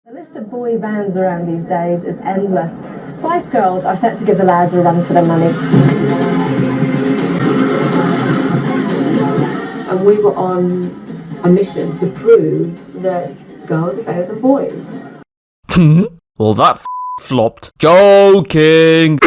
The list of boy bands around these days is endless. Spice Girls are set to give the lads a run for their money. And we were on a mission to prove that girls are better than boys. Well, that flopped. Joking!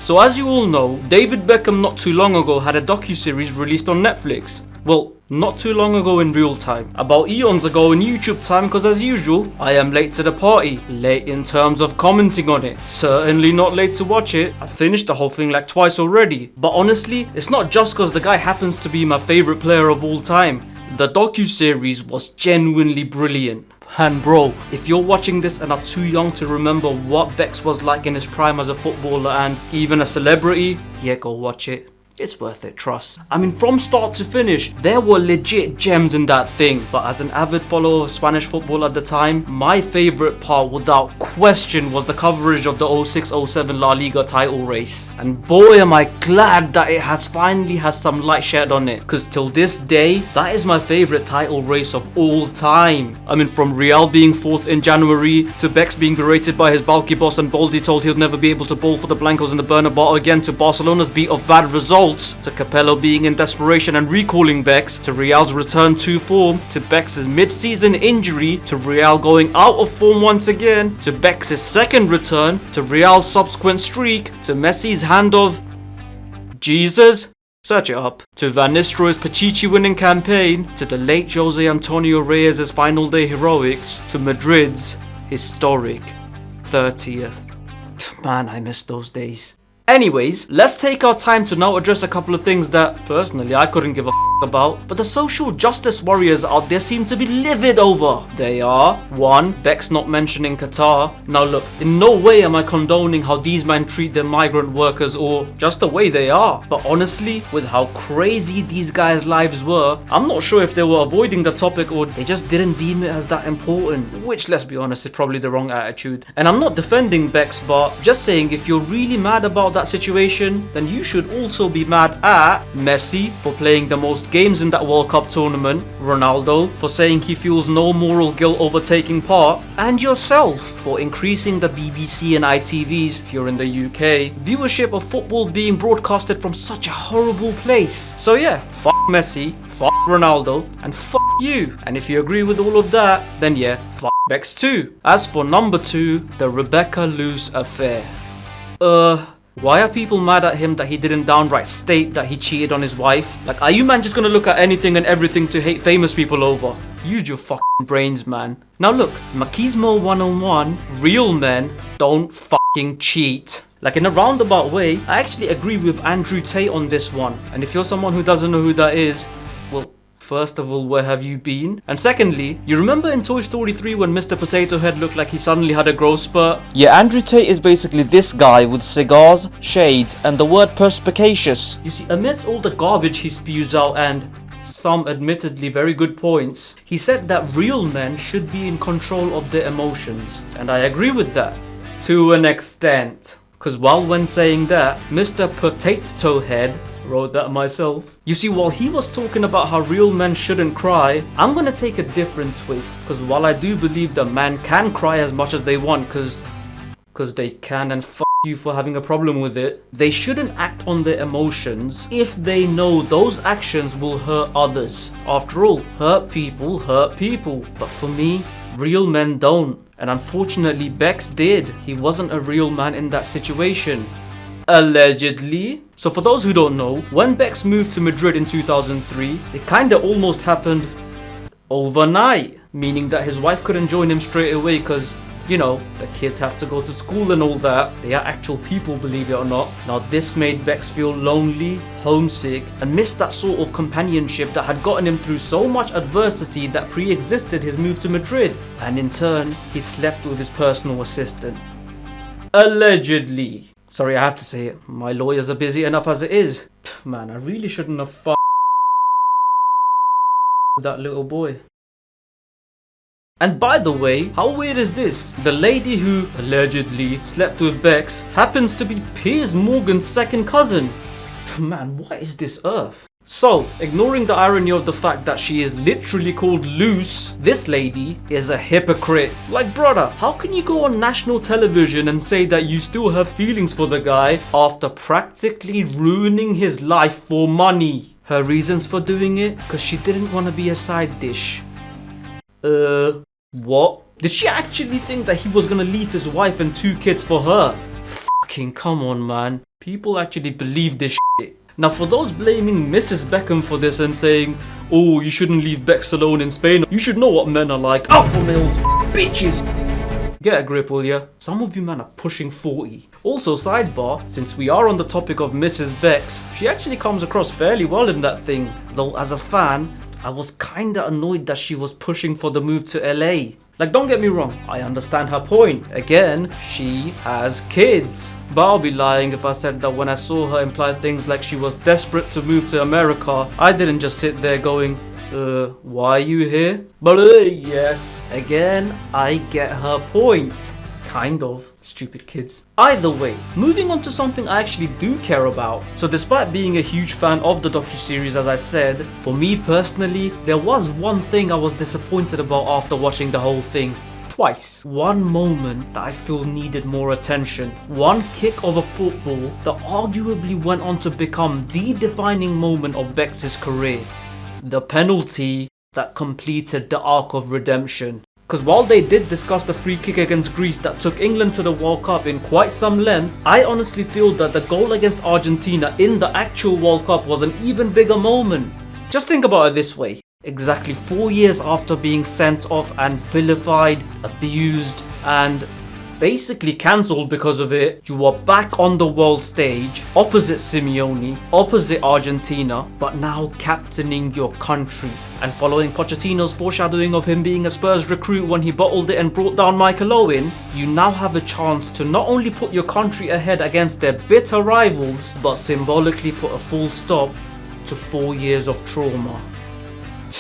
So as you all know, David Beckham not too long ago had a docuseries released on Netflix. Well, not too long ago in real time. About eons ago in YouTube time, because as usual, I am late to the party. Late in terms of commenting on it. Certainly not late to watch it. I finished the whole thing like twice already. But honestly, it's not just because the guy happens to be my favourite player of all time. The docuseries was genuinely brilliant. And bro, if you're watching this and are too young to remember what Becks was like in his prime as a footballer and even a celebrity, yeah, go watch it. It's worth it, trust. I mean, from start to finish, there were legit gems in that thing. But as an avid follower of Spanish football at the time, my favourite part without question was the coverage of the 06-07 La Liga title race. And boy am I glad that it has finally has some light shed on it. Cause till this day, that is my favourite title race of all time. I mean, from Real being 4th in January, to Becks being berated by his bulky boss and boldly told he'll never be able to bowl for the Blancos in the Bernabeu again, to Barcelona's beat of bad results, to Capello being in desperation and recalling Becks, to Real's return to form, to Becks' mid-season injury, to Real going out of form once again, to Becks' second return, to Real's subsequent streak, to Messi's hand of Jesus, search it up, to Van Nistelrooy's Pichichi winning campaign, to the late Jose Antonio Reyes' final day heroics, to Madrid's historic 30th. Man, I miss those days. Anyways, let's take our time to now address a couple of things that, personally, I couldn't give a about, but the social justice warriors out there seem to be livid over. They are 1. Becks not mentioning Qatar. Now look, in no way am I condoning how these men treat their migrant workers or just the way they are. But honestly, with how crazy these guys' lives were, I'm not sure if they were avoiding the topic or they just didn't deem it as that important. Which, let's be honest, is probably the wrong attitude. And I'm not defending Becks, but just saying if you're really mad about that situation, then you should also be mad at Messi for playing the most games in that World Cup tournament, Ronaldo for saying he feels no moral guilt over taking part, and yourself for increasing the BBC and ITV's, if you're in the UK, viewership of football being broadcasted from such a horrible place. So yeah, fuck Messi, fuck Ronaldo, and fuck you. And if you agree with all of that, then yeah, fuck Becks too. As for number 2, the Rebecca Loos affair. Why are people mad at him that he didn't downright state that he cheated on his wife? Like, are you man just gonna look at anything and everything to hate famous people over? Use your fucking brains, man. Now look, machismo 101, real men don't fucking cheat. Like, in a roundabout way, I actually agree with Andrew Tate on this one. And if you're someone who doesn't know who that is, well, first of all, where have you been? And secondly, you remember in Toy Story 3 when Mr. Potato Head looked like he suddenly had a growth spurt? Yeah, Andrew Tate is basically this guy with cigars, shades, and the word perspicacious. You see, amidst all the garbage he spews out and some admittedly very good points, he said that real men should be in control of their emotions. And I agree with that. To an extent. Because while when saying that, Mr. Potato Head wrote that myself. You see, while he was talking about how real men shouldn't cry, I'm gonna take a different twist. Because while I do believe that men can cry as much as they want, because they can, and fuck you for having a problem with it, they shouldn't act on their emotions if they know those actions will hurt others. After all, hurt people hurt people. But for me, real men don't. And unfortunately, Becks did. He wasn't a real man in that situation. Allegedly. So for those who don't know, when Becks moved to Madrid in 2003, it kinda almost happened overnight. Meaning that his wife couldn't join him straight away because, you know, the kids have to go to school and all that. They are actual people, believe it or not. Now this made Becks feel lonely, homesick, and missed that sort of companionship that had gotten him through so much adversity that pre-existed his move to Madrid. And in turn, he slept with his personal assistant. Allegedly. Sorry, I have to say it. My lawyers are busy enough as it is. Man, I really shouldn't have fucked that little boy. And by the way, how weird is this? The lady who allegedly slept with Becks happens to be Piers Morgan's second cousin. Man, what is this earth? So, ignoring the irony of the fact that she is literally called Loos, this lady is a hypocrite. Like, brother, how can you go on national television and say that you still have feelings for the guy after practically ruining his life for money? Her reasons for doing it? Because she didn't want to be a side dish. What? Did she actually think that he was gonna leave his wife and 2 kids for her? Fucking come on, man. People actually believe this shit. Now, for those blaming Mrs. Beckham for this and saying, oh, you shouldn't leave Becks alone in Spain, you should know what men are like. Alpha males, bitches! Get a grip, will ya? Some of you man are pushing 40. Also, sidebar, since we are on the topic of Mrs. Becks, she actually comes across fairly well in that thing. Though, as a fan, I was kinda annoyed that she was pushing for the move to LA. Like, don't get me wrong, I understand her point. Again, she has kids. But I'll be lying if I said that when I saw her imply things like she was desperate to move to America, I didn't just sit there going, why are you here? But yes, again, I get her point. Kind of. Stupid kids. Either way, moving on to something I actually do care about. So despite being a huge fan of the docuseries, as I said, for me personally, there was one thing I was disappointed about after watching the whole thing. Twice. One moment that I feel needed more attention. One kick of a football that arguably went on to become the defining moment of Becks' career. The penalty that completed the arc of redemption. Because while they did discuss the free kick against Greece that took England to the World Cup in quite some length, I honestly feel that the goal against Argentina in the actual World Cup was an even bigger moment. Just think about it this way. Exactly 4 years after being sent off and vilified, abused, and basically cancelled because of it, you are back on the world stage, opposite Simeone, opposite Argentina, but now captaining your country. And following Pochettino's foreshadowing of him being a Spurs recruit when he bottled it and brought down Michael Owen, you now have a chance to not only put your country ahead against their bitter rivals, but symbolically put a full stop to 4 years of trauma.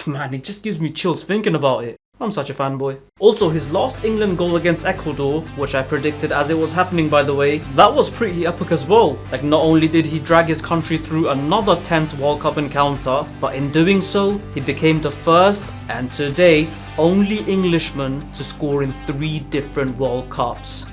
Man, it just gives me chills thinking about it. I'm such a fanboy. Also, his last England goal against Ecuador, which I predicted as it was happening by the way, that was pretty epic as well. Like, not only did he drag his country through another tense World Cup encounter, but in doing so, he became the first, and to date, only Englishman to score in 3 different World Cups.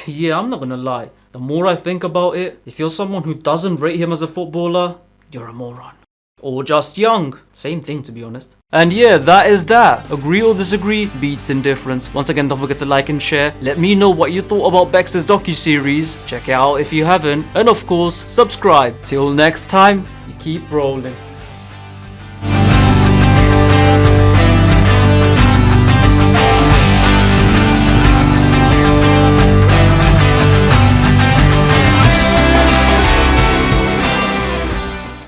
Yeah, I'm not gonna lie. The more I think about it, if you're someone who doesn't rate him as a footballer, you're a moron. Or just young. Same thing, to be honest. And yeah, that is that. Agree or disagree beats indifference. Once again, don't forget to like and share. Let me know what you thought about Becks' docuseries. Check it out if you haven't. And of course, subscribe. Till next time, you keep rolling.